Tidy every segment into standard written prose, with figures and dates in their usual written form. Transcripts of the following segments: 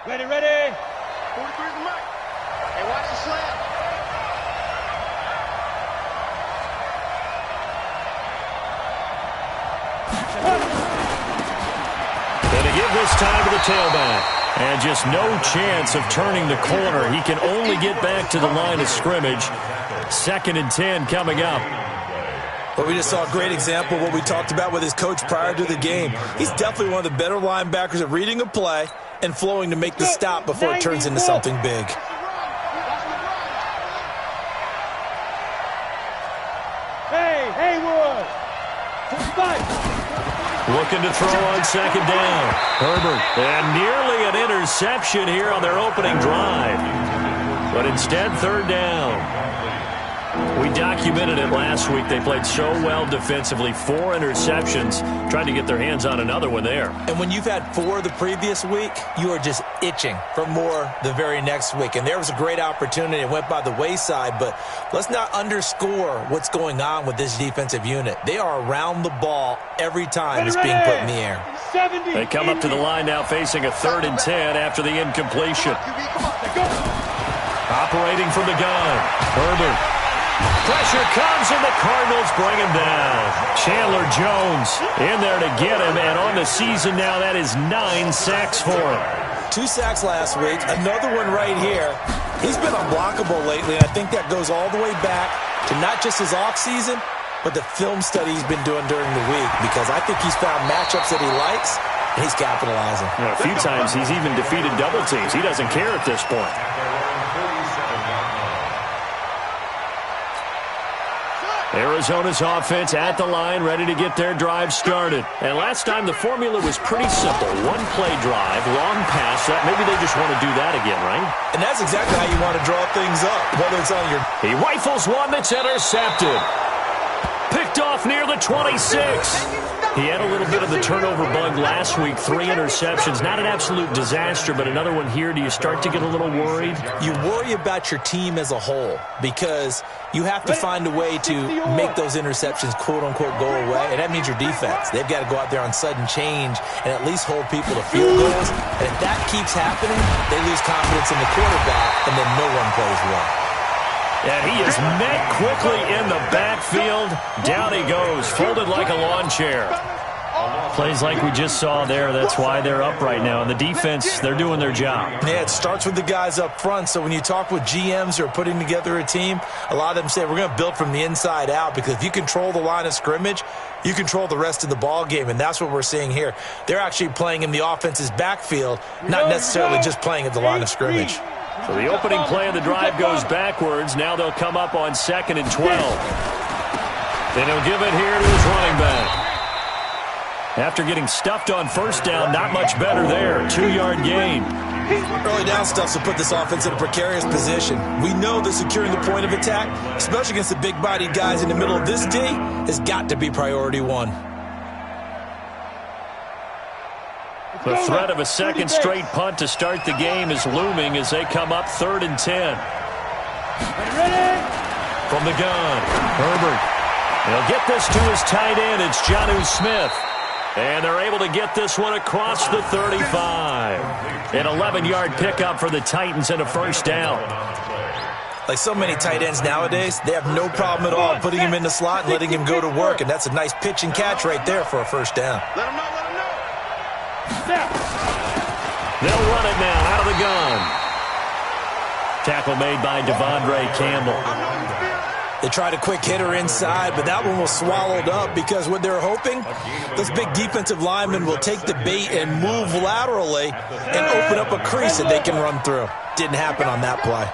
Ready, ready. 43's the mic. Hey, watch the slam. Gonna give this time to the tailback. And just no chance of turning the corner. He can only get back to the line of scrimmage. 2nd and 10 coming up. Well, we just saw a great example of what we talked about with his coach prior to the game. He's definitely one of the better linebackers at reading a play and flowing to make the stop before it turns into something big. Hey, Haywood. Looking to throw on 2nd down. Herbert. And nearly an interception here on their opening drive. But instead, 3rd down. We documented it last week. They played so well defensively. 4 interceptions. Trying to get their hands on another one there. And when you've had 4 the previous week, you are just itching for more the very next week. And there was a great opportunity. It went by the wayside. But let's not underscore what's going on with this defensive unit. They are around the ball every time it's being put in the air. They come up to the line now facing a 3rd and 10 after the incompletion. Operating from the gun. Herbert. Pressure comes, and the Cardinals bring him down. Chandler Jones in there to get him, and on the season now, that is 9 sacks for him. 2 sacks last week, another one right here. He's been unblockable lately, and I think that goes all the way back to not just his offseason, but the film study he's been doing during the week, because I think he's found matchups that he likes, and he's capitalizing. A few times he's even defeated double teams. He doesn't care at this point. Arizona's offense at the line, ready to get their drive started. And last time the formula was pretty simple. 1-play drive, long pass. Maybe they just want to do that again, right? And that's exactly how you want to draw things up, whether it's on your... He rifles one that's intercepted. Picked off near the 26. He had a little bit of the turnover bug last week. 3 interceptions. Not an absolute disaster, but another one here. Do you start to get a little worried? You worry about your team as a whole because you have to find a way to make those interceptions, quote-unquote, go away. And that means your defense. They've got to go out there on sudden change and at least hold people to field goals. And if that keeps happening, they lose confidence in the quarterback, and then no one plays well. And he is met quickly in the backfield. Down he goes, folded like a lawn chair. Plays like we just saw there. That's why they're up right now. And the defense, they're doing their job. Yeah, it starts with the guys up front. So when you talk with GMs who are putting together a team, a lot of them say we're going to build from the inside out, because if you control the line of scrimmage, you control the rest of the ball game, and that's what we're seeing here. They're actually playing in the offense's backfield, not necessarily just playing at the line of scrimmage. So the opening play of the drive goes backwards. Now they'll come up on 2nd and 12. Then he'll give it here to his running back. After getting stuffed on 1st down, not much better there. 2-yard gain. Early down stuff will put this offense in a precarious position. We know that securing the point of attack, especially against the big-bodied guys in the middle of this D, has got to be priority 1. The threat of a 2nd straight punt to start the game is looming as they come up 3rd and 10. From the gun, Herbert. He'll get this to his tight end. It's Jonnu Smith. And they're able to get this one across the 35. An 11-yard pickup for the Titans and a 1st down. Like so many tight ends nowadays, they have no problem at all putting him in the slot and letting him go to work. And that's a nice pitch and catch right there for a 1st down. Let him know, let him know. They'll run it now out of the gun. Tackle made by Devondre Campbell. They tried a quick hitter inside, but that one was swallowed up because what they're hoping, those big defensive linemen will take the bait and move laterally and open up a crease that they can run through. Didn't happen on that play.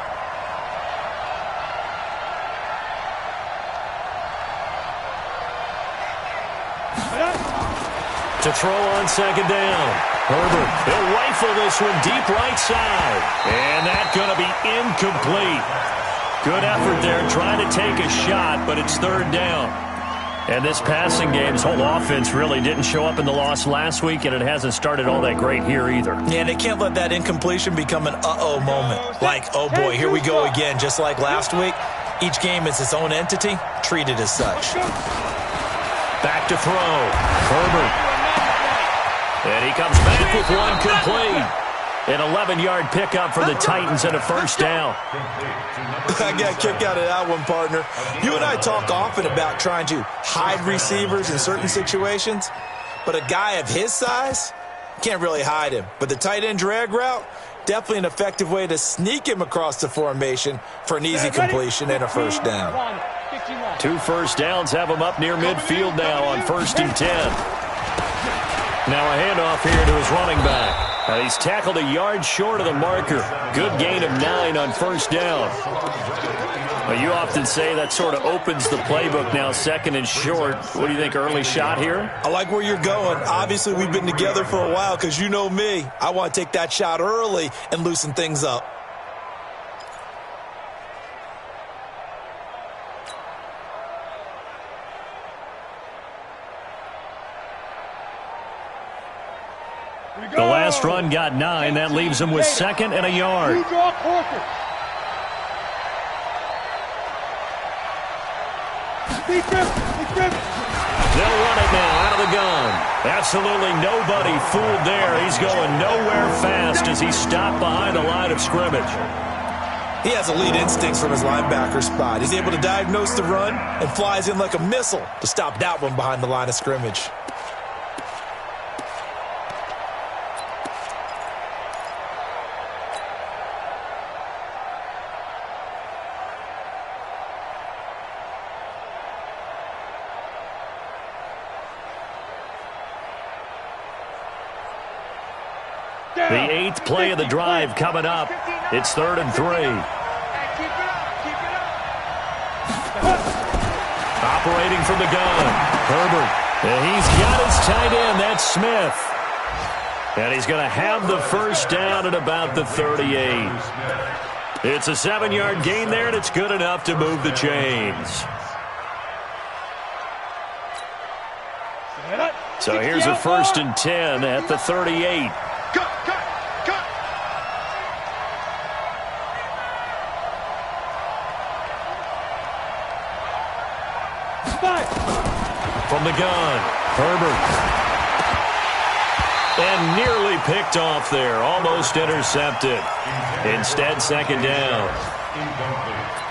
To throw on 2nd down. Herbert, he'll rifle this one deep right side. And that's going to be incomplete. Good effort there trying to take a shot, but it's 3rd down. And this passing game's whole offense really didn't show up in the loss last week, and it hasn't started all that great here either. Yeah, and they can't let that incompletion become an uh-oh moment. Like, oh boy, here we go again, just like last week. Each game is its own entity, treated as such. Back to throw. Herbert. And he comes back with one complete. An 11-yard pickup for the Titans and a first down. I got a kick out of that one, partner. You and I talk often about trying to hide receivers in certain situations, but a guy of his size can't really hide him. But the tight end drag route, definitely an effective way to sneak him across the formation for an easy completion and a first down. 2 first downs have him up near midfield now on 1st and 10. Now a handoff here to his running back. He's tackled a yard short of the marker. Good gain of 9 on first down. Well, you often say that sort of opens the playbook now, 2nd and short. What do you think, early shot here? I like where you're going. Obviously, we've been together for a while because you know me. I want to take that shot early and loosen things up. The last run got 9. That leaves him with 2nd and a yard. They'll run it now out of the gun. Absolutely nobody fooled there. He's going nowhere fast as he's stopped behind the line of scrimmage. He has elite instincts from his linebacker spot. He's able to diagnose the run and flies in like a missile to stop that one behind the line of scrimmage. The 8th play of the drive coming up. It's 3rd and 3. Operating from the gun, Herbert. And he's got his tight end, that's Smith. And he's going to have the first down at about the 38. It's a 7-yard gain there, and it's good enough to move the chains. So here's a 1st and 10 at the 38. From the gun, Herbert. And nearly picked off there, almost intercepted. Instead, 2nd down.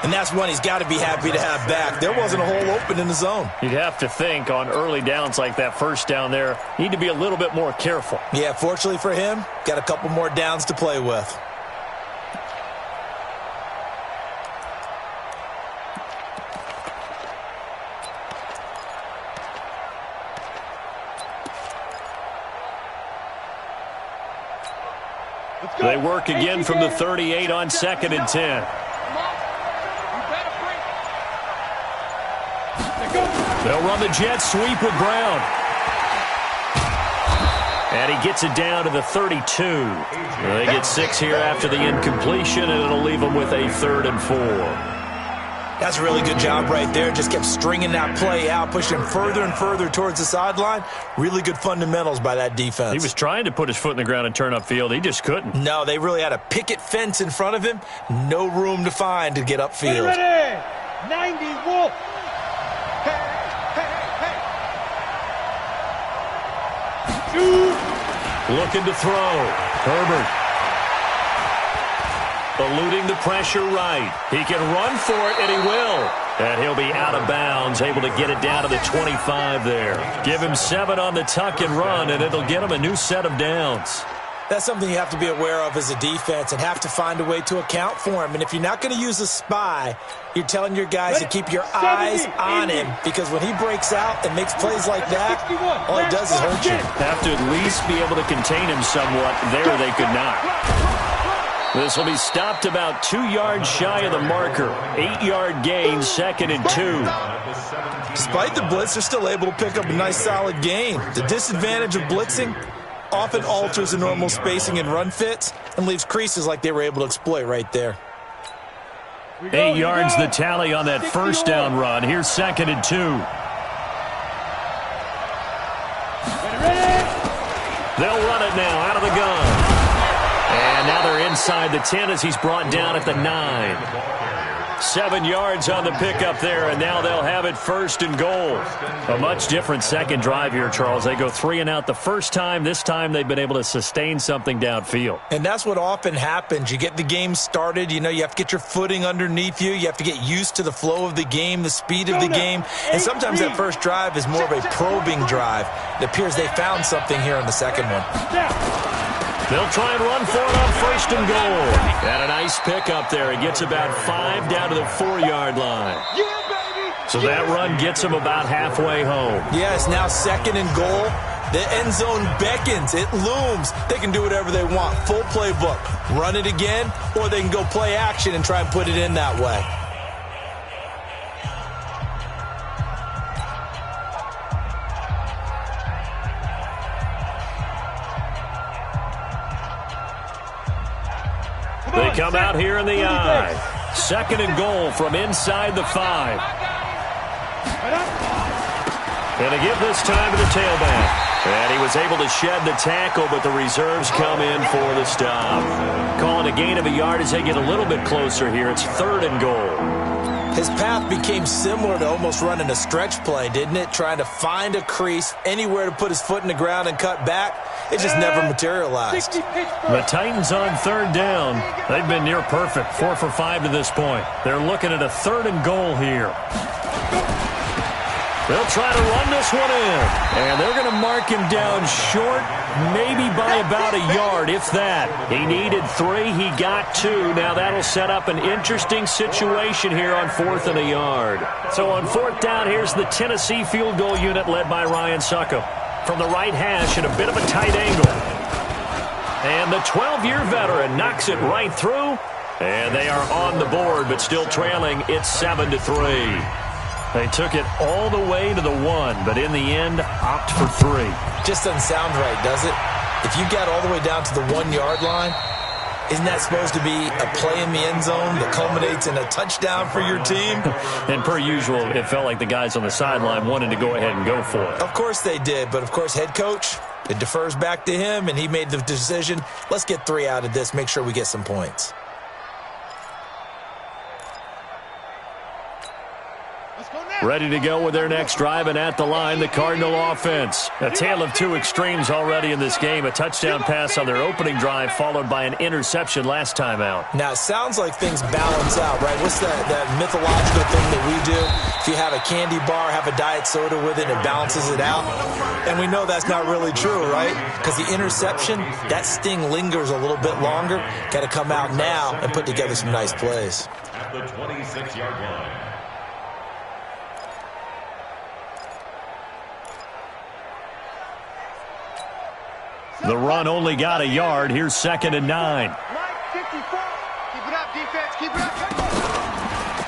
And that's one he's got to be happy to have back. There wasn't a hole open in the zone. You'd have to think on early downs like that first down there, you need to be a little bit more careful. Yeah, fortunately for him, got a couple more downs to play with. They work again from the 38 on 2nd and 10. They'll run the jet sweep with Brown. And he gets it down to the 32. They get 6 here after the incompletion, and it'll leave them with a 3rd and 4. That's a really good job right there. Just kept stringing that play out, pushing him further and further towards the sideline. Really good fundamentals by that defense. He was trying to put his foot in the ground and turn upfield. He just couldn't. No, they really had a picket fence in front of him. No room to find to get upfield. Ready? 90 Wolf. Looking to throw. Herbert. Eluding the pressure right. He can run for it, and he will. And he'll be out of bounds, able to get it down to the 25 there. Give him 7 on the tuck and run, and it'll get him a new set of downs. That's something you have to be aware of as a defense and have to find a way to account for him. And if you're not going to use a spy, you're telling your guys to keep your eyes on him, because when he breaks out and makes plays like that, all it does is hurt you. Have to at least be able to contain him somewhat. There they could not. This will be stopped about 2 yards shy of the marker. 8-yard gain, 2nd and 2. Despite the blitz, they're still able to pick up a nice solid gain. The disadvantage of blitzing often alters the normal spacing and run fits and leaves creases like they were able to exploit right there. 8 yards the tally on that first down run. Here's 2nd and 2. They'll run it now out of the gun. And now they're inside the 10 as he's brought down at the 9. 7 yards on the pickup there, and now they'll have it 1st and goal. A much different second drive here, Charles. They go 3 and out the first time. This time they've been able to sustain something downfield. And that's what often happens. You get the game started. You know, you have to get your footing underneath you. You have to get used to the flow of the game, the speed of the game. And sometimes that first drive is more of a probing drive. It appears they found something here in the second one. They'll try and run for it on 1st and goal. And a nice pickup there. He gets about 5 down to the 4-yard line. So that run gets him about halfway home. Yes, now 2nd and goal. The end zone beckons. It looms. They can do whatever they want. Full playbook. Run it again, or they can go play action and try and put it in that way. They come out here in the I. 2nd and goal from inside the 5. And they give this time to the tailback. And he was able to shed the tackle, but the reserves come in for the stop. Calling a gain of a yard as they get a little bit closer here. It's 3rd and goal. His path became similar to almost running a stretch play, didn't it? Trying to find a crease, anywhere to put his foot in the ground and cut back. It just never materialized. The Titans on 3rd down. They've been near perfect, 4 for 5 to this point. They're looking at a 3rd and goal here. They'll try to run this one in. And they're going to mark him down short, maybe by about a yard, if that. He needed 3. He got 2. Now that'll set up an interesting situation here on 4th and a yard. So on 4th down, here's the Tennessee field goal unit led by Ryan Succop. From the right hash at a bit of a tight angle. And the 12-year veteran knocks it right through. And they are on the board, but still trailing. It's 7-3. They took it all the way to the 1, but in the end, opt for 3. Just doesn't sound right, does it? If you got all the way down to the 1-yard line, isn't that supposed to be a play in the end zone that culminates in a touchdown for your team? And per usual, it felt like the guys on the sideline wanted to go ahead and go for it. Of course they did, but of course head coach, it defers back to him, and he made the decision, let's get 3 out of this, make sure we get some points. Ready to go with their next drive, and at the line, the Cardinal offense. A tale of 2 extremes already in this game. A touchdown pass on their opening drive, followed by an interception last time out. Now, it sounds like things balance out, right? What's that mythological thing that we do? If you have a candy bar, have a diet soda with it, it balances it out. And we know that's not really true, right? Because the interception, that sting lingers a little bit longer. Got to come out now and put together some nice plays. At the 26-yard line. The run only got a yard. Here's 2nd and 9. Mike, 54. Keep it up, defense. Keep it up.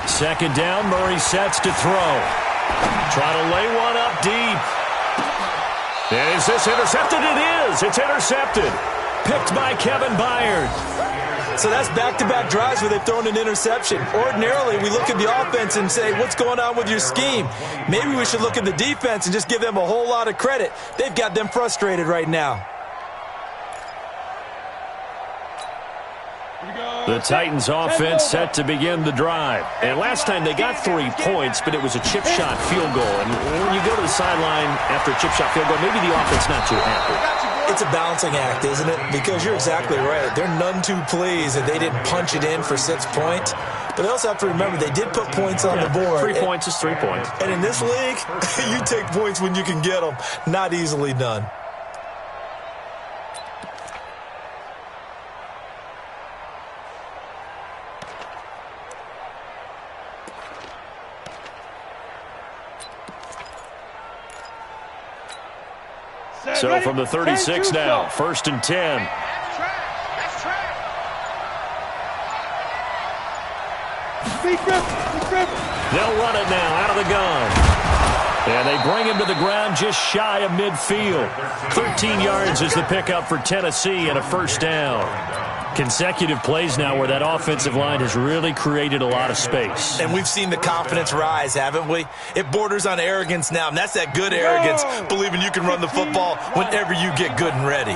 2nd down. Murray sets to throw. Try to lay one up deep. And is this intercepted? It is. It's intercepted. Picked by Kevin Byard. So that's back-to-back drives where they've thrown an interception. Ordinarily, we look at the offense and say, what's going on with your scheme? Maybe we should look at the defense and just give them a whole lot of credit. They've got them frustrated right now. The Titans offense set to begin the drive. And last time they got 3 points, but it was a chip shot field goal. And when you go to the sideline after a chip shot field goal, maybe the offense not too happy. It's a balancing act, isn't it? Because you're exactly right. They're none too pleased that they didn't punch it in for 6 points. But they also have to remember they did put points on the board. 3 points is 3 points. And in this league, you take points when you can get them. Not easily done. So from the 36 now, 1st and 10. That's track. They'll run it now out of the gun. And they bring him to the ground just shy of midfield. 13 yards is the pickup for Tennessee and a 1st down. Consecutive plays now where that offensive line has really created a lot of space. And we've seen the confidence rise, haven't we? It borders on arrogance now, and that's that good arrogance, believing you can run the football whenever you get good and ready.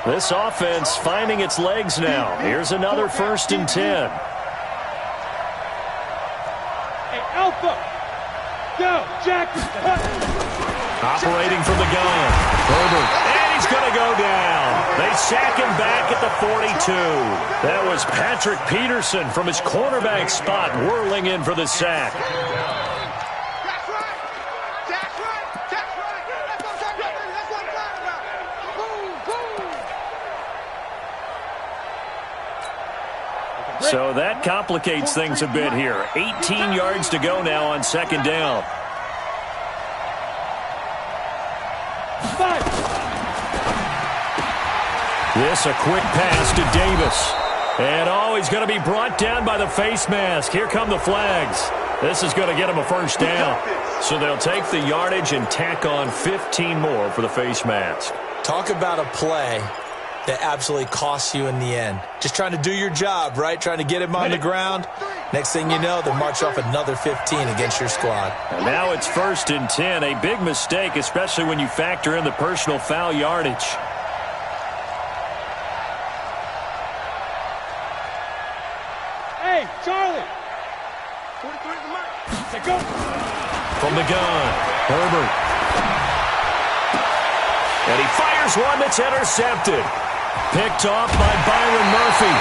This offense finding its legs now. Here's another 1st and 10. Alpha. Go, Jack. Operating from the gun. Herbert. And he's going to go down. They sack him back at the 42. That was Patrick Peterson from his cornerback spot whirling in for the sack. That's right. That's right. That's right. That's what I'm talking about. That's what I'm talking about. Boom, boom. So that complicates things a bit here. 18 yards to go now on second down. This a quick pass to Davis. And he's going to be brought down by the face mask. Here come the flags. This is going to get him a first down. So they'll take the yardage and tack on 15 more for the face mask. Talk about a play that absolutely costs you in the end. Just trying to do your job, right? Trying to get him on the ground. Next thing you know, they'll march off another 15 against your squad. And now it's 1st and 10. A big mistake, especially when you factor in the personal foul yardage. Hey, Charlie. 43 to the mic. Say go. From the gun, Herbert. And he fires one that's intercepted. Picked off by Byron Murphy.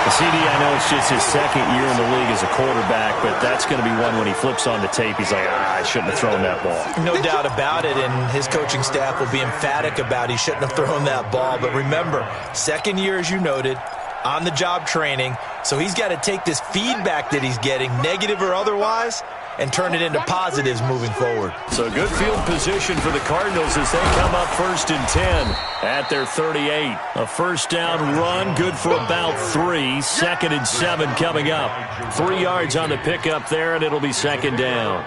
The CD, I know it's just his second year in the league as a quarterback, but that's going to be one when he flips on the tape. He's like, I shouldn't have thrown that ball. No doubt about it, and his coaching staff will be emphatic about he shouldn't have thrown that ball. But remember, second year, as you noted, on-the-job training, so he's got to take this feedback that he's getting, negative or otherwise, and turn it into positives moving forward. So good field position for the Cardinals as they come up 1st and 10 at their 38. A first down run, good for about 3. 2nd and 7 coming up. 3 yards on the pickup there, and it'll be second down.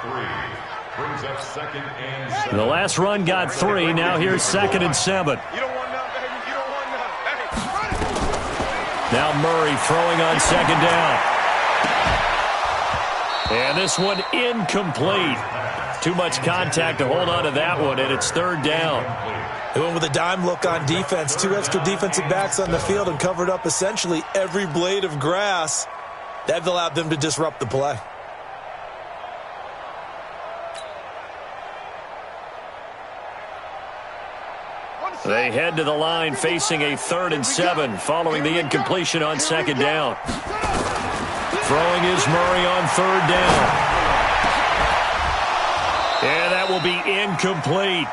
The last run got 3. Now here's 2nd and 7. You don't want none, baby. You don't want none. Hey, run it. Now Murray throwing on second down. And this one incomplete. Too much contact to hold on to that one, and it's 3rd down. They went with a dime look on defense. 2 extra defensive backs on the field and covered up essentially every blade of grass. That allowed them to disrupt the play. They head to the line facing a 3rd and 7 following the incompletion on second down. Throwing is Murray on 3rd down. And that will be incomplete.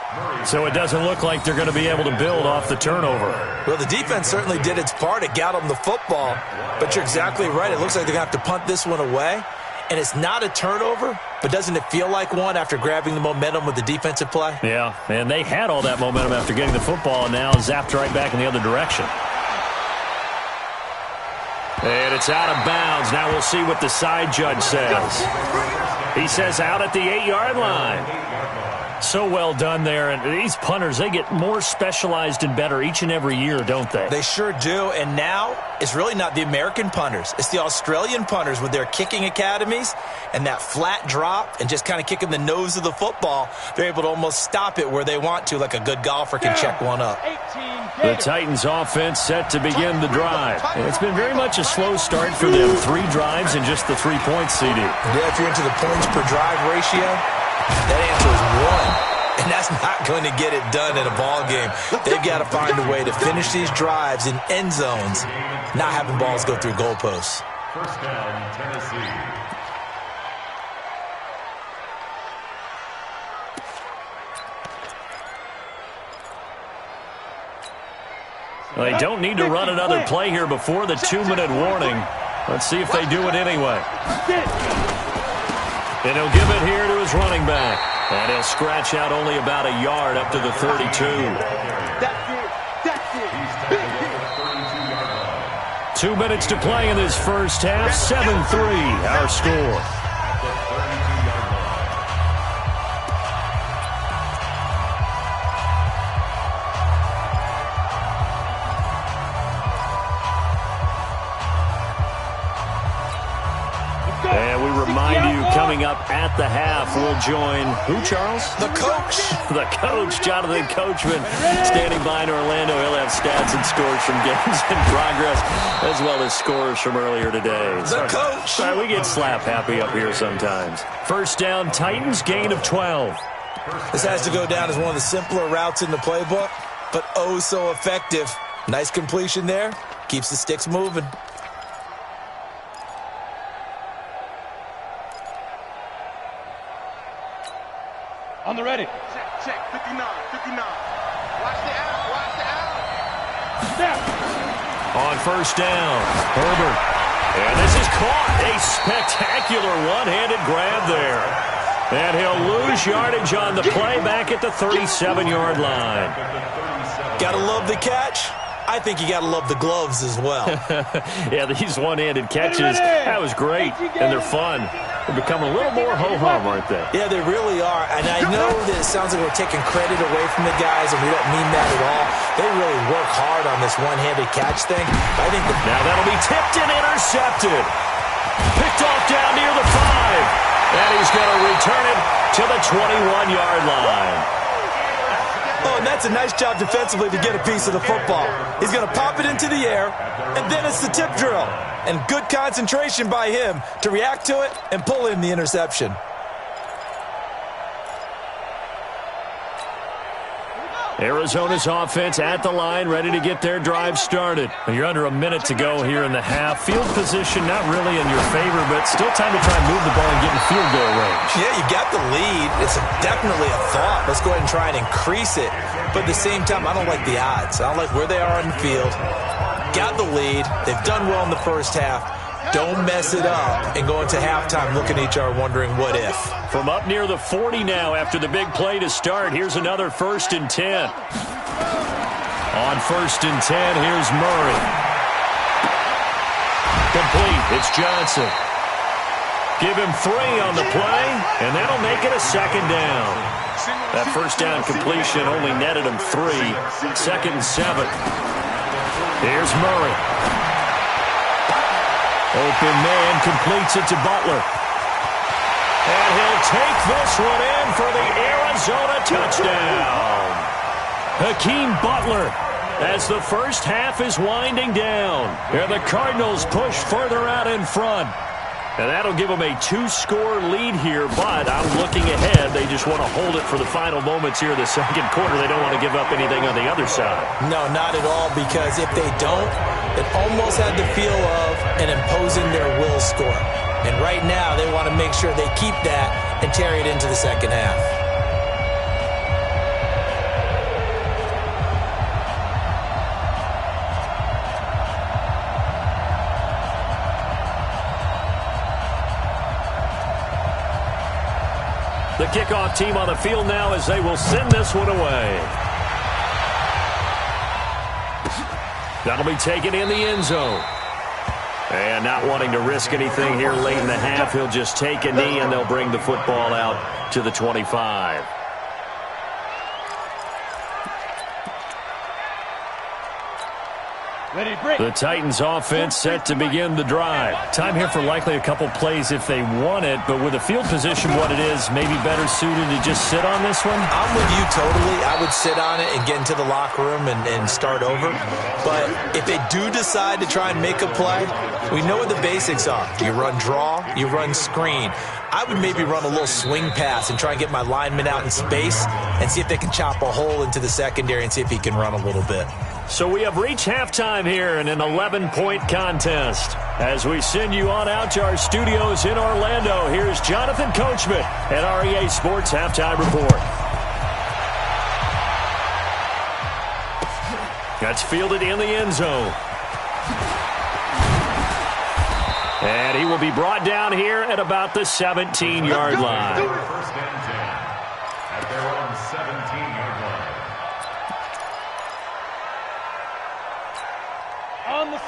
So it doesn't look like they're going to be able to build off the turnover. Well, the defense certainly did its part. It got them the football. But you're exactly right. It looks like they're going to have to punt this one away. And it's not a turnover, but doesn't it feel like one after grabbing the momentum with the defensive play? Yeah, and they had all that momentum after getting the football and now zapped right back in the other direction. And it's out of bounds. Now we'll see what the side judge says. He says out at the 8-yard line. So well done there. And these punters, they get more specialized and better each and every year, don't they? They sure do. And now it's really not the American punters. It's the Australian punters with their kicking academies and that flat drop and just kind of kicking the nose of the football. They're able to almost stop it where they want to, like a good golfer can check one up. The Titans offense set to begin the drive. And it's been very much a slow start for them. 3 drives and just the 3 points, CD. Yeah, if you're into the points per drive ratio, that answer is 1. And that's not going to get it done in a ball game. They've got to find a way to finish these drives in end zones, not having balls go through goalposts. First down, Tennessee. Well, they don't need to run another play here before the 2-minute warning. Let's see if they do it anyway. And he'll give it here to his running back. And he'll scratch out only about a yard up to the 32. That's it. 2 minutes to play in this first half. 7-3, our score. remind you, coming up at the half, we'll join who, Charles? The coach. The coach, Jonathan Coachman, standing by in Orlando. He'll have stats and scores from games in progress, as well as scores from earlier today. The coach. Sorry, we get slap happy up here sometimes. First down, Titans, gain of 12. This has to go down as one of the simpler routes in the playbook, but oh so effective. Nice completion there. Keeps the sticks moving. On the ready. Check, 59. Watch the out. Step. On first down, Herbert. And this is caught. A spectacular one-handed grab there. And he'll lose yardage on the play back at the 37-yard line. Gotta love the catch. I think you got to love the gloves as well. Yeah, these one-handed catches, that was great, and they're fun. They're becoming a little more ho-hum, aren't they? Yeah, they really are, and I know that it sounds like we're taking credit away from the guys, and we don't mean that at all. They really work hard on this one-handed catch thing. I think now that'll be tipped and intercepted. Picked off down near the 5, and he's going to return it to the 21-yard line. Oh, and that's a nice job defensively to get a piece of the football. He's going to pop it into the air, and then it's the tip drill. And good concentration by him to react to it and pull in the interception. Arizona's offense at the line, ready to get their drive started. You're under a minute to go here in the half. Field position not really in your favor, but still time to try and move the ball and get in field goal range. Yeah, you got the lead. It's definitely a thought. Let's go ahead and try and increase it. But at the same time, I don't like the odds. I don't like where they are on the field. Got the lead. They've done well in the first half. Don't mess it up and go into halftime looking at each other wondering what if. From up near the 40 now after the big play to start, here's another 1st and 10. On 1st and 10, here's Murray. Complete. It's Johnson. Give him 3 on the play, and that'll make it a 2nd down. That first down completion only netted him 3. 2nd and 7. Here's Murray. Open man completes it to Butler. And he'll take this one in for the Arizona touchdown. Hakeem Butler as the first half is winding down. And the Cardinals push further out in front. And that'll give them a 2-score lead here, but I'm looking ahead. They just want to hold it for the final moments here in the second quarter. They don't want to give up anything on the other side. No, not at all, because if they don't, it almost had the feel of an imposing their will score. And right now, they want to make sure they keep that and carry it into the second half. The kickoff team on the field now as they will send this one away. That'll be taken in the end zone. And not wanting to risk anything here late in the half, he'll just take a knee and they'll bring the football out to the 25. The Titans offense set to begin the drive. Time here for likely a couple plays if they want it, but with the field position what it is, maybe better suited to just sit on this one? I'm with you totally. I would sit on it and get into the locker room and start over. But if they do decide to try and make a play, we know what the basics are. You run draw, you run screen. I would maybe run a little swing pass and try and get my lineman out in space and see if they can chop a hole into the secondary and see if he can run a little bit. So we have reached halftime here in an 11-point contest. As we send you on out to our studios in Orlando, here's Jonathan Coachman at REA Sports Halftime Report. That's fielded in the end zone. And he will be brought down here at about the 17-yard line. First and 10 at their own 17-yard line.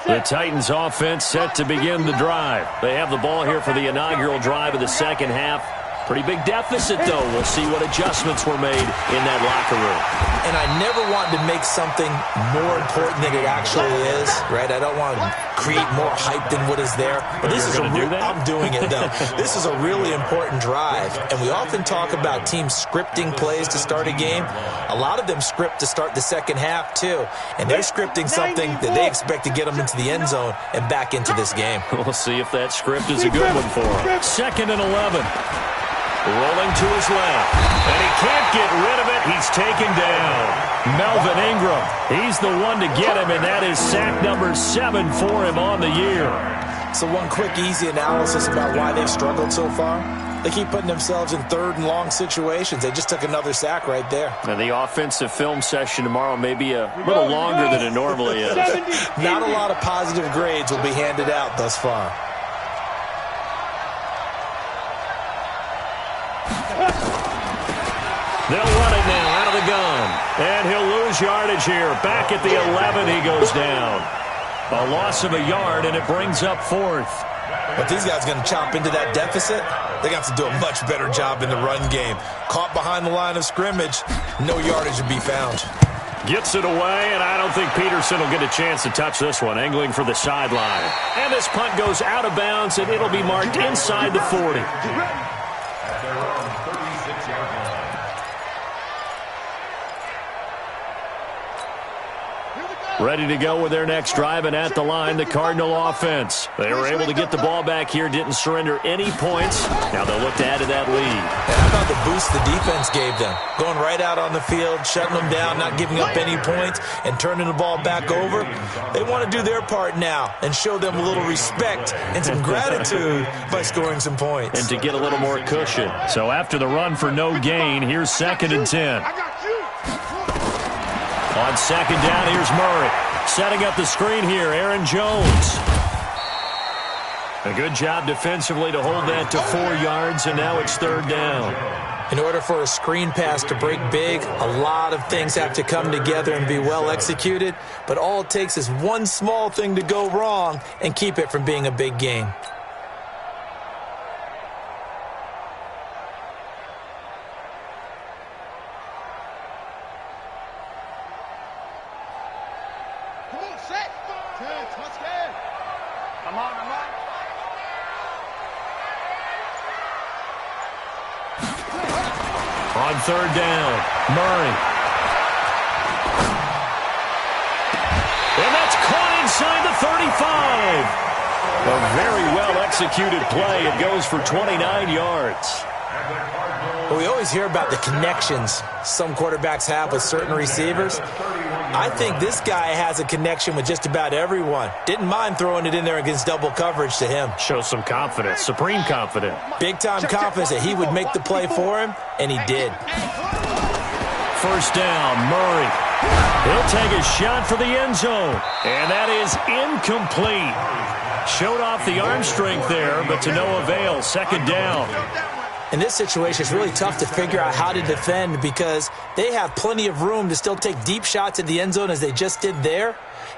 The Titans offense set to begin the drive. They have the ball here for the inaugural drive of the second half. Pretty big deficit, though. We'll see what adjustments were made in that locker room. And I never want to make something more important than it actually is, right? I don't want to create more hype than what is there. But this is I'm doing it, though. This is a really important drive. And we often talk about teams scripting plays to start a game. A lot of them script to start the second half, too. And they're scripting something that they expect to get them into the end zone and back into this game. We'll see if that script is a good one for them. 2nd and 11. Rolling to his left, and he can't get rid of it. He's taken down. Melvin Ingram, he's the one to get him, and that is sack number 7 for him on the year. So one quick, easy analysis about why they've struggled so far. They keep putting themselves in 3rd and long situations. They just took another sack right there. And the offensive film session tomorrow may be a little longer than it normally is. Not a lot of positive grades will be handed out thus far. They'll run it now out of the gun. And he'll lose yardage here. Back at the 11, he goes down. A loss of a yard, and it brings up 4th. But these guys going to chop into that deficit? They got to do a much better job in the run game. Caught behind the line of scrimmage, no yardage to be found. Gets it away, and I don't think Peterson will get a chance to touch this one, angling for the sideline. And this punt goes out of bounds, and it'll be marked inside the 40. Ready to go with their next drive, and at the line, the Cardinal offense. They were able to get the ball back here, didn't surrender any points. Now they'll look to add to that lead. And how about the boost the defense gave them? Going right out on the field, shutting them down, not giving up any points, and turning the ball back over. They want to do their part now and show them a little respect and some gratitude by scoring some points. And to get a little more cushion. So after the run for no gain, here's 2nd and 10. On 2nd down, here's Murray. Setting up the screen here, Aaron Jones. A good job defensively to hold that to 4 yards, and now it's 3rd down. In order for a screen pass to break big, a lot of things have to come together and be well executed, but all it takes is one small thing to go wrong and keep it from being a big game. On 3rd down, Murray. And that's caught inside the 35. A very well-executed play. It goes for 29 yards. Well, we always hear about the connections some quarterbacks have with certain receivers. I think this guy has a connection with just about everyone. Didn't mind throwing it in there against double coverage to him. Shows some confidence, supreme confidence. Big-time confidence that he would make the play for him, and he did. 1st down, Murray. He'll take a shot for the end zone, and that is incomplete. Showed off the arm strength there, but to no avail. 2nd down. In this situation, it's really tough to figure out how to defend because they have plenty of room to still take deep shots at the end zone as they just did there.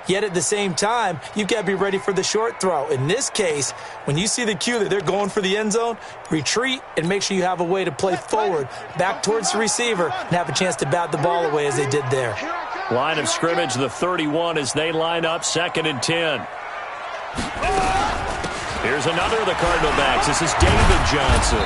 Yet at the same time, you've got to be ready for the short throw. In this case, when you see the cue that they're going for the end zone, retreat and make sure you have a way to play forward, back towards the receiver, and have a chance to bat the ball away as they did there. Line of scrimmage, the 31 as they line up 2nd and 10. Here's another of the Cardinal backs. This is David Johnson.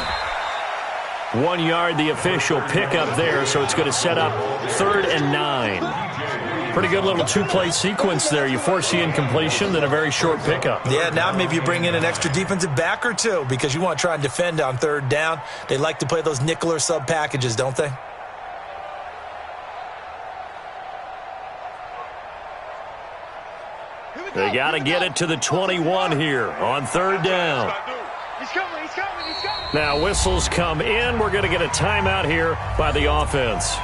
1 yard, the official pickup there, so it's going to set up 3rd and 9. Pretty good little 2-play sequence there. You force the incompletion, then a very short pickup. Yeah, now maybe you bring in an extra defensive back or two because you want to try and defend on 3rd down. They like to play those nickel or sub packages, don't they? They got to get it to the 21 here on 3rd down. He's coming. Now whistles come in. We're going to get a timeout here by the offense.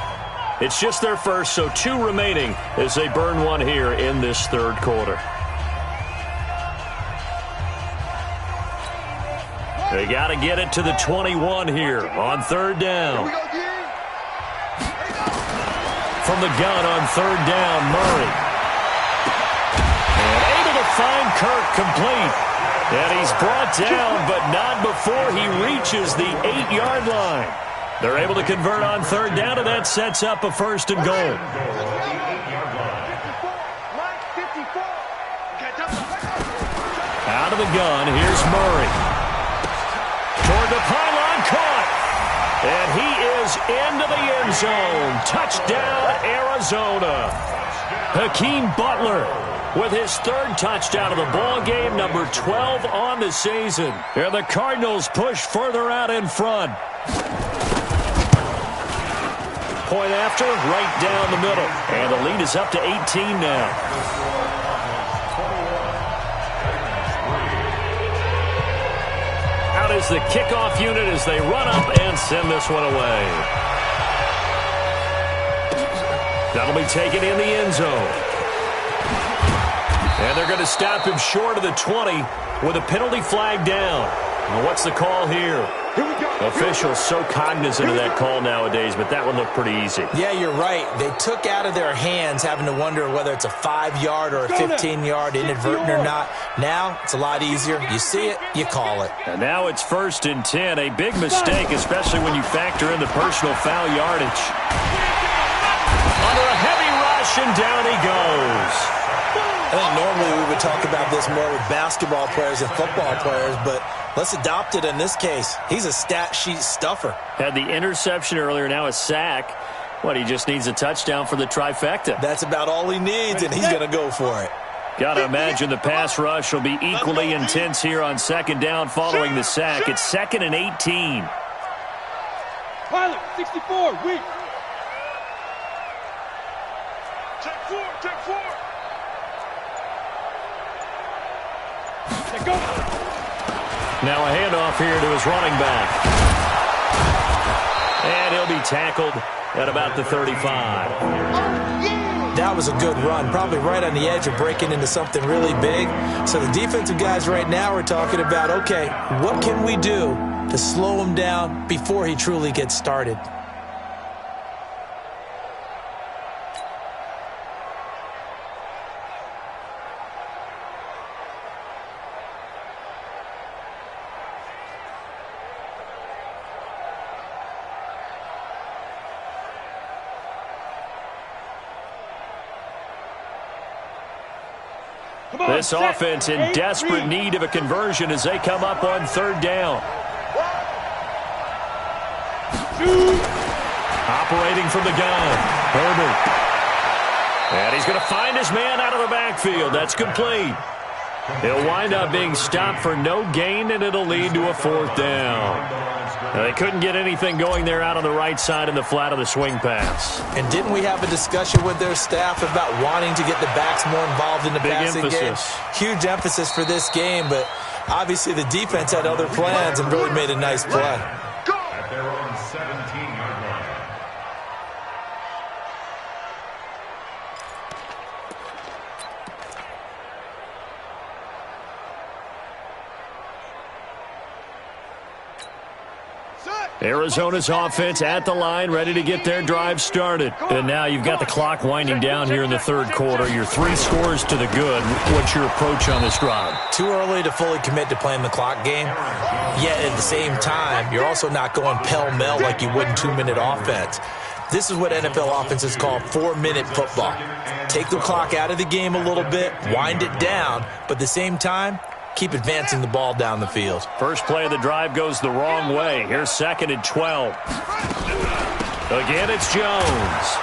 It's just their first, so 2 remaining as they burn one here in this 3rd quarter. They got to get it to the 21 here on 3rd down. From the gun on 3rd down, Murray. And able to find Kirk complete. And he's brought down, but not before he reaches the 8-yard line. They're able to convert on third down, and that sets up a first and goal. Out of the gun, here's Murray. Toward the pylon, caught. And he is into the end zone. Touchdown, Arizona. Hakeem Butler with his third touchdown of the ball game, number 12 on the season. And the Cardinals push further out in front. Point after, right down the middle. And the lead is up to 18 now. Out is the kickoff unit as they run up and send this one away. That'll be taken in the end zone. And they're going to stop him short of the 20 with a penalty flag down. Well, what's the call here? Officials so cognizant of that call nowadays, but that one looked pretty easy. Yeah, you're right. They took out of their hands having to wonder whether it's a 5-yard or a 15-yard, inadvertent or not. Now, it's a lot easier. You see it, you call it. And now it's 1st and 10. A big mistake, especially when you factor in the personal foul yardage. Under a heavy rush, and down he goes. I think normally we would talk about this more with basketball players and football players, but let's adopt it in this case. He's a stat sheet stuffer. Had the interception earlier, now a sack. What, he just needs a touchdown for the trifecta. That's about all he needs, and he's going to go for it. Got to imagine the pass rush will be equally intense here on second down following the sack. It's 2nd and 18. Pilot, 64, weak. Check 4, check 4. Go. Now a handoff here to his running back. And he'll be tackled at about the 35. That was a good run, probably right on the edge of breaking into something really big. So the defensive guys right now are talking about, okay, what can we do to slow him down before he truly gets started? This offense in desperate need of a conversion as they come up on third down. Operating from the gun, Herbert. And he's going to find his man out of the backfield. That's complete. He'll wind up being stopped for no gain, and it'll lead to a 4th down. Now, they couldn't get anything going there out on the right side in the flat of the swing pass. And didn't we have a discussion with their staff about wanting to get the backs more involved in the passing game? Huge emphasis for this game, but obviously the defense had other plans and really made a nice play. At their own 17-yard line. Arizona's offense at the line, ready to get their drive started. And now you've got the clock winding down here in the third quarter. You're 3 scores to the good. What's your approach on this drive? Too early to fully commit to playing the clock game. Yet at the same time, you're also not going pell-mell like you would in 2-minute offense. This is what NFL offenses call 4-minute football. Take the clock out of the game a little bit, wind it down, but at the same time, keep advancing the ball down the field. First play of the drive goes the wrong way. Here's 2nd and 12. Again, it's Jones.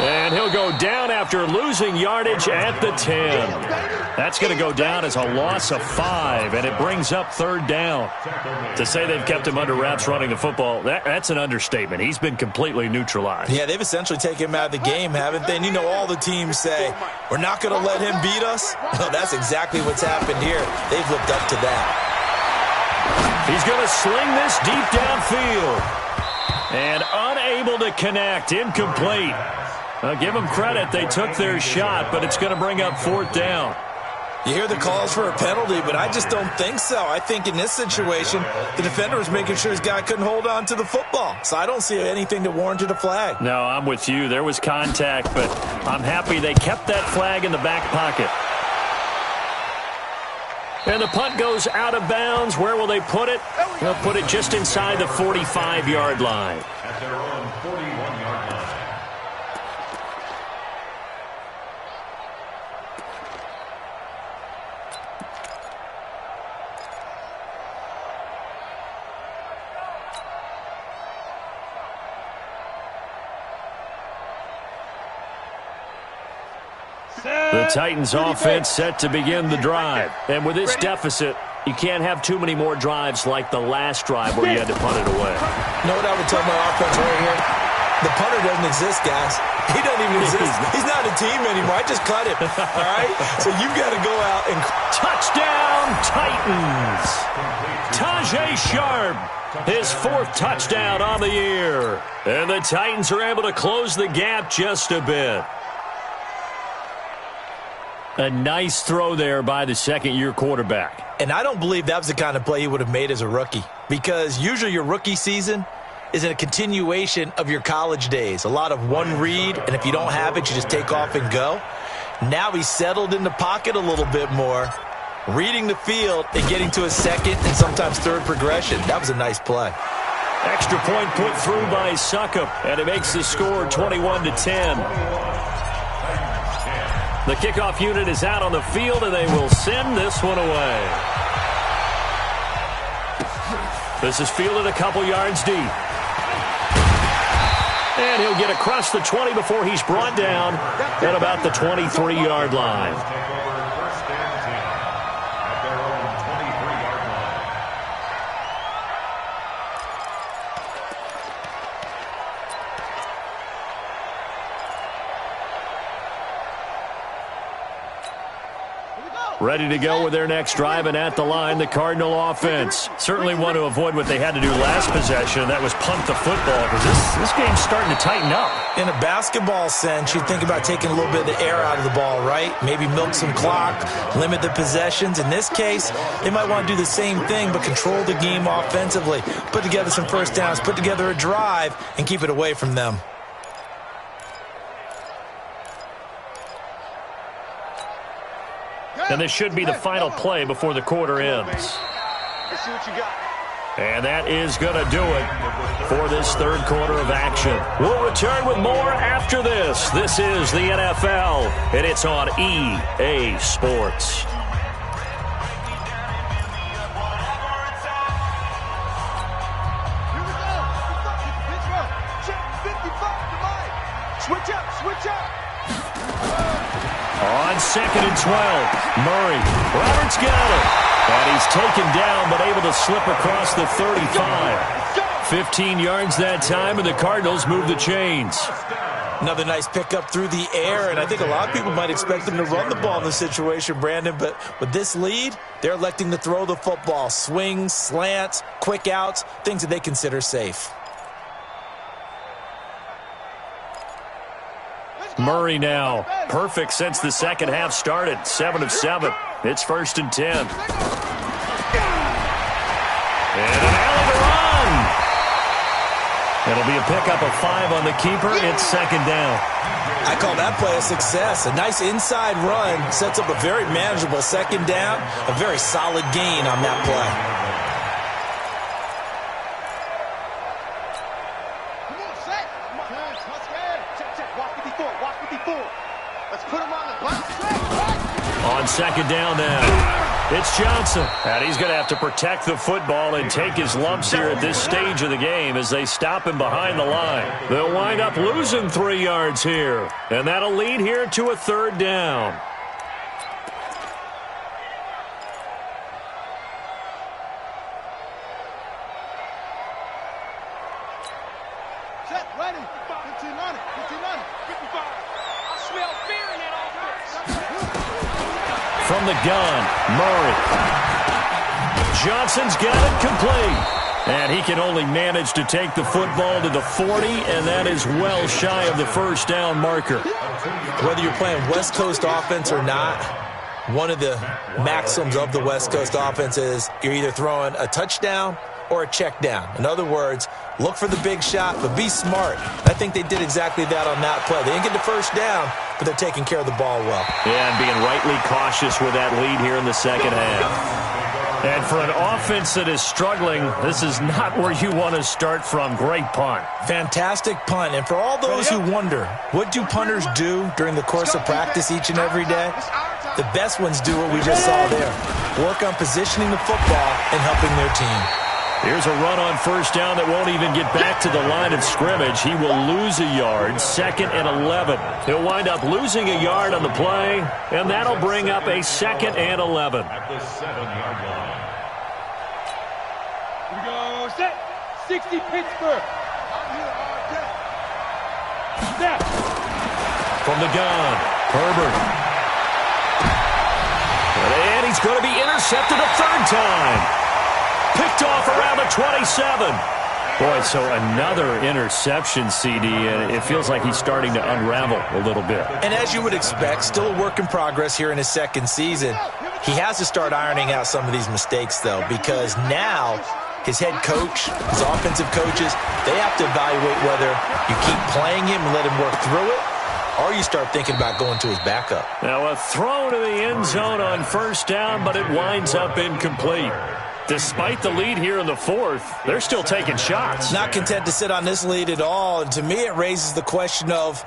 And he'll go down after losing yardage at the 10. That's going to go down as a loss of 5, and it brings up third down. To say they've kept him under wraps running the football, that's an understatement. He's been completely neutralized. Yeah, they've essentially taken him out of the game, haven't they? And you know all the teams say, we're not going to let him beat us. Well, that's exactly what's happened here. They've lived up to that. He's going to sling this deep downfield. And unable to connect, incomplete. Give them credit. They took their shot, but it's going to bring up 4th down. You hear the calls for a penalty, but I just don't think so. I think in this situation, the defender was making sure his guy couldn't hold on to the football. So I don't see anything that warranted a flag. No, I'm with you. There was contact, but I'm happy they kept that flag in the back pocket. And the punt goes out of bounds. Where will they put it? They'll put it just inside the 45-yard line. At their own 41-yard line. The Titans offense set to begin the drive. And with this deficit, you can't have too many more drives like the last drive where you had to punt it away. You know what I would tell my offense right here? The punter doesn't exist, guys. He doesn't even exist. He's not a team anymore. I just cut him. All right? So you've got to go out and... Touchdown, Titans! Tajay Sharp, his 4th touchdown on the year. And the Titans are able to close the gap just a bit. A nice throw there by the second-year quarterback. And I don't believe that was the kind of play he would have made as a rookie, because usually your rookie season is a continuation of your college days. A lot of one read, and if you don't have it, you just take off and go. Now he's settled in the pocket a little bit more, reading the field and getting to a second and sometimes third progression. That was a nice play. Extra point put through by Suckup, and it makes the score 21-10. The kickoff unit is out on the field, and they will send this one away. This is fielded a couple yards deep. And he'll get across the 20 before he's brought down at about the 23-yard line. First and 10 at their own 23-yard line. Ready to go with their next drive, and at the line, the Cardinal offense. Certainly want to avoid what they had to do last possession, and that was punt the football, because this game's starting to tighten up. In a basketball sense, you think about taking a little bit of the air out of the ball, right? Maybe milk some clock, limit the possessions. In this case, they might want to do the same thing, but control the game offensively. Put together some first downs, put together a drive, and keep it away from them. And this should be the final play before the quarter ends. Let's see what you got. And that is going to do it for this third quarter of action. We'll return with more after this. This is the NFL, and it's on EA Sports. Here we go. Pitch roll. Check 55 to Mike. Switch up, switch up. On 2nd and 12, Murray. Roberts got it. And he's taken down, but able to slip across the 35. 15 yards that time, and the Cardinals move the chains. Another nice pickup through the air, and I think a lot of people might expect them to run the ball in this situation, Brandon, but with this lead, they're electing to throw the football. Swings, slants, quick outs, things that they consider safe. Murray now, perfect since the second half started. 7 of 7. It's 1st and 10. And an alley to run. It'll be a pickup of 5 on the keeper. It's 2nd down. I call that play a success. A nice inside run sets up a very manageable 2nd down. A very solid gain on that play. On 2nd down now, it's Johnson. And he's going to have to protect the football and take his lumps here at this stage of the game as they stop him behind the line. They'll wind up losing 3 yards here. And that'll lead here to a 3rd down. Set, ready. 15 on it, 15 on it, 55. I smell fear in that offense. From the gun, Murray. Johnson's got it complete. And he can only manage to take the football to the 40, and that is well shy of the 1st down marker. Whether you're playing West Coast offense or not, one of the maxims of the West Coast offense is you're either throwing a touchdown or a check down. In other words, look for the big shot, but be smart. I think they did exactly that on that play. They didn't get the first down, but they're taking care of the ball well. Yeah, and being rightly cautious with that lead here in the second half. And for an offense that is struggling, this is not where you want to start from. Great punt. Fantastic punt. And for all those who wonder, what do punters do during the course of practice each and every day? The best ones do what we just saw there. Work on positioning the football and helping their team. Here's a run on first down that won't even get back to the line of scrimmage. He will lose a yard, 2nd and 11. He'll wind up losing a yard on the play, and that'll bring up a 2nd and 11. At the 7-yard line. Here we go, set. 60 Pittsburgh. I'm here all day. Snap. From the gun, Herbert. And he's going to be intercepted a third time. Picked off around the 27. Boy, so another interception, CD, and it feels like he's starting to unravel a little bit. And as you would expect, still a work in progress here in his second season. He has to start ironing out some of these mistakes, though, because now his head coach, his offensive coaches, they have to evaluate whether you keep playing him and let him work through it, or you start thinking about going to his backup. Now a throw to the end zone on first down, but it winds up incomplete. Despite the lead here in the fourth, they're still taking shots. Not content to sit on this lead at all, and to me it raises the question of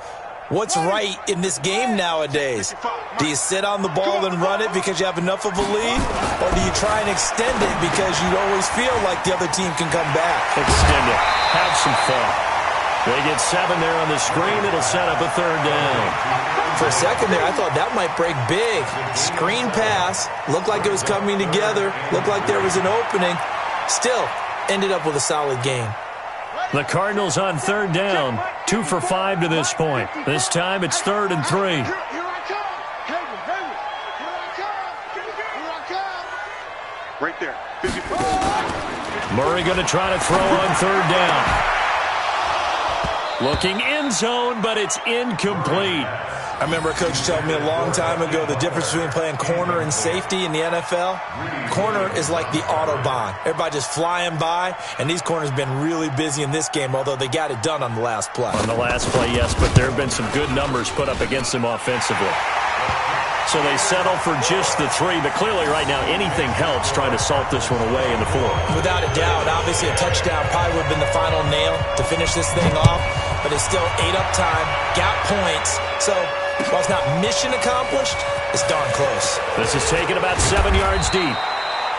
what's right in this game nowadays. Do you sit on the ball and run it because you have enough of a lead, or do you try and extend it because you always feel like the other team can come back? Extend it. Have some fun. They get 7 there on the screen. It'll set up a third down. For a second there, I thought that might break big. Screen pass. Looked like it was coming together. Looked like there was an opening. Still, ended up with a solid game. The Cardinals on third down. 2 for 5 to this point. This time it's 3rd and 3. Here I come. Hayward. Here I come. Right there. 54. Murray going to try to throw on third down. Looking end zone, but it's incomplete. I remember a coach telling me a long time ago the difference between playing corner and safety in the NFL. Corner is like the Autobahn. Everybody just flying by, and these corners have been really busy in this game, although they got it done on the last play. On the last play, yes, but there have been some good numbers put up against them offensively. So they settle for just the 3, but clearly right now anything helps trying to salt this one away in the 4th. Without a doubt, obviously a touchdown probably would have been the final nail to finish this thing off, but it's still 8 up time, got points, so while it's not mission accomplished, it's darn close. This is taken about 7 yards deep.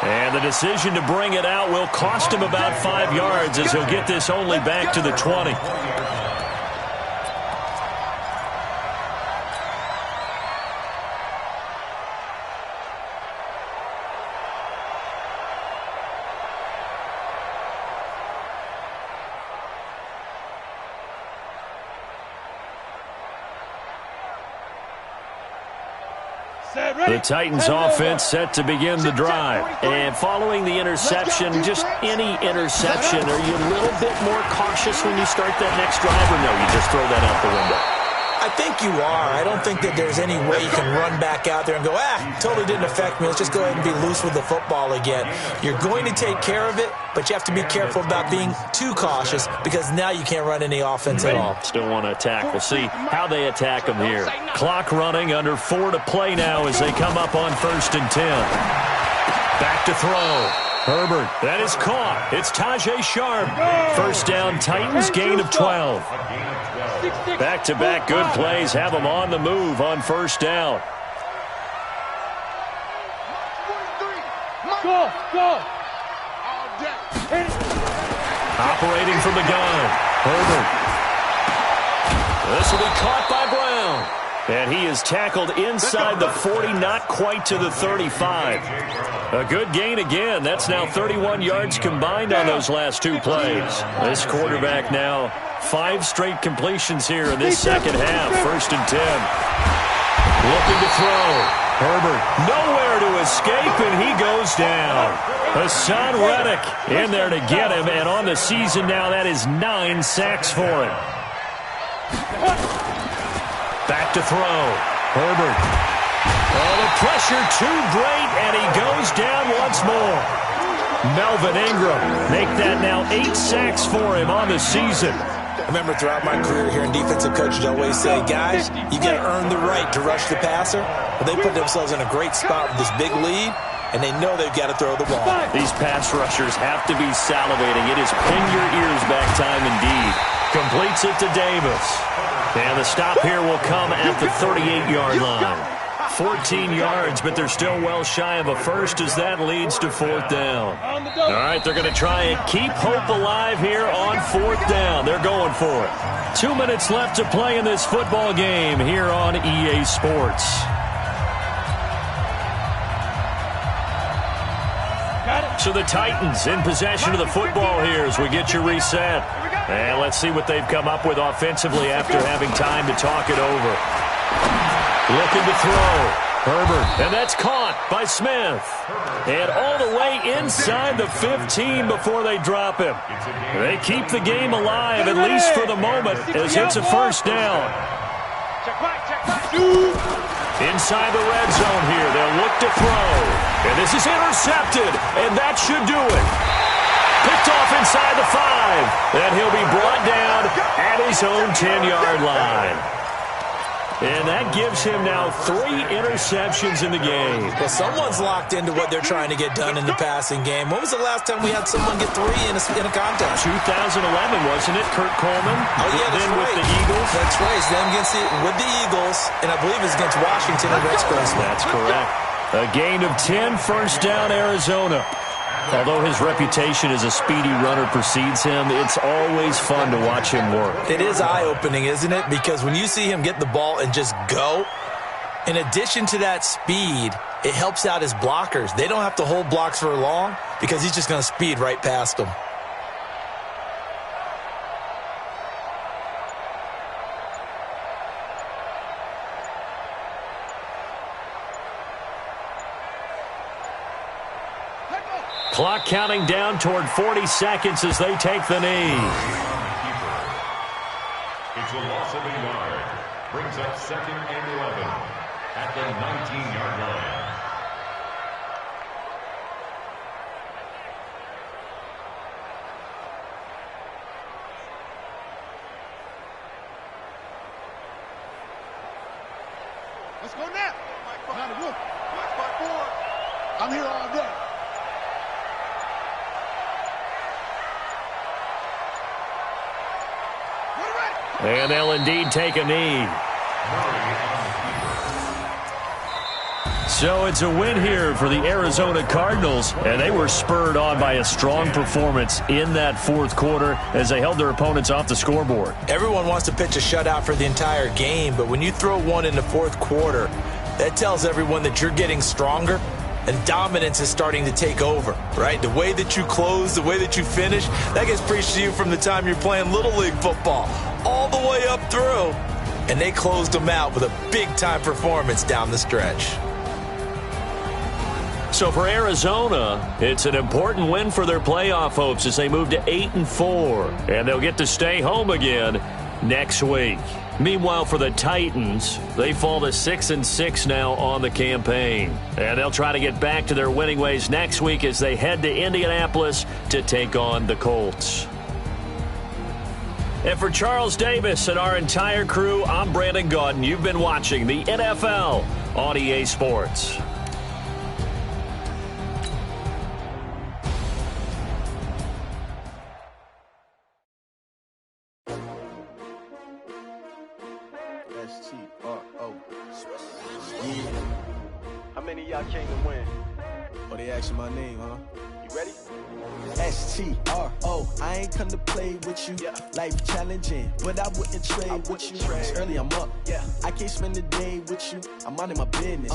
And the decision to bring it out will cost him about 5 yards as he'll get this only back to the 20. The Titans offense set to begin the drive. And following the interception, just any interception, are you a little bit more cautious when you start that next drive, or no, you just throw that out the window? I think you are. I don't think that there's any way you can run back out there and go, totally didn't affect me. Let's just go ahead and be loose with the football again. You're going to take care of it, but you have to be careful about being too cautious because now you can't run any offense at all. Still want to attack. We'll see how they attack them here. Clock running, under 4 to play now as they come up on 1st and 10. Back to throw. Herbert, that is caught. It's Tajay Sharp. First down, Titans, gain of 12. Back-to-back good plays have them on the move on first down. Go. Operating from the gun, Herbert. This will be caught by Brown. And he is tackled inside the 40, not quite to the 35. A good gain again. That's now 31 yards combined on those last 2 plays. This quarterback now 5 straight completions here in this second half. 1st and 10. Looking to throw. Herbert nowhere to escape, and he goes down. Hassan Reddick in there to get him, and on the season now that is 9 sacks for him. Back to throw. Herbert. Oh, the pressure too great, and he goes down once more. Melvin Ingram. Make that now 8 sacks for him on the season. I remember throughout my career hearing defensive coaches always say, guys, you got to earn the right to rush the passer. But they put themselves in a great spot with this big lead, and they know they've got to throw the ball. These pass rushers have to be salivating. It is pin your ears back time indeed. Completes it to Davis. And the stop here will come at the 38-yard line. 14 yards, but they're still well shy of a first as that leads to 4th down. All right, they're going to try and keep hope alive here on 4th down. They're going for it. 2 minutes left to play in this football game here on EA Sports. So the Titans in possession of the football here as we get you reset. And let's see what they've come up with offensively after having time to talk it over. Looking to throw. Herbert, and that's caught by Smith. And all the way inside the 15 before they drop him. They keep the game alive, at least for the moment, as it's a first down. Inside the red zone here, they'll look to throw. And this is intercepted, and that should do it. Picked off inside the 5. And he'll be brought down at his own 10-yard line. And that gives him now 3 interceptions in the game. Well, someone's locked into what they're trying to get done in the passing game. When was the last time we had someone get 3 in a contest? 2011, wasn't it? Kurt Coleman. Oh, yeah, that's then right. With the Eagles. That's right. It's them with the Eagles, and I believe it's against Washington and Rex Grossman. That's correct. A gain of 10, first down, Arizona. Although his reputation as a speedy runner precedes him, it's always fun to watch him work. It is eye-opening, isn't it? Because when you see him get the ball and just go, in addition to that speed, it helps out his blockers. They don't have to hold blocks for long because he's just going to speed right past them. Clock counting down toward 40 seconds as they take the knee. It's a loss of a yard. Brings up 2nd and 11 at the 19-yard line. Let's go now. Now the roof. I'm here all day. And they'll indeed take a knee. So it's a win here for the Arizona Cardinals, and they were spurred on by a strong performance in that 4th quarter as they held their opponents off the scoreboard. Everyone wants to pitch a shutout for the entire game, but when you throw one in the 4th quarter, that tells everyone that you're getting stronger and dominance is starting to take over, right? The way that you close, the way that you finish, that gets preached to you from the time you're playing Little League football all the way up through. And they closed them out with a big-time performance down the stretch. So for Arizona, it's an important win for their playoff hopes as they move to 8-4, and they'll get to stay home again next week. Meanwhile, for the Titans, they fall to 6-6 now on the campaign. And they'll try to get back to their winning ways next week as they head to Indianapolis to take on the Colts. And for Charles Davis and our entire crew, I'm Brandon Gaudin. You've been watching the NFL on EA Sports. S-T-R-O. How many of y'all came to win? Oh, they asking my name, huh? You ready? S-T-R-O. I ain't come to play with you. Life challenging, but I wouldn't trade with you. It's early, I'm up. I can't spend the day with you. I'm minding my business.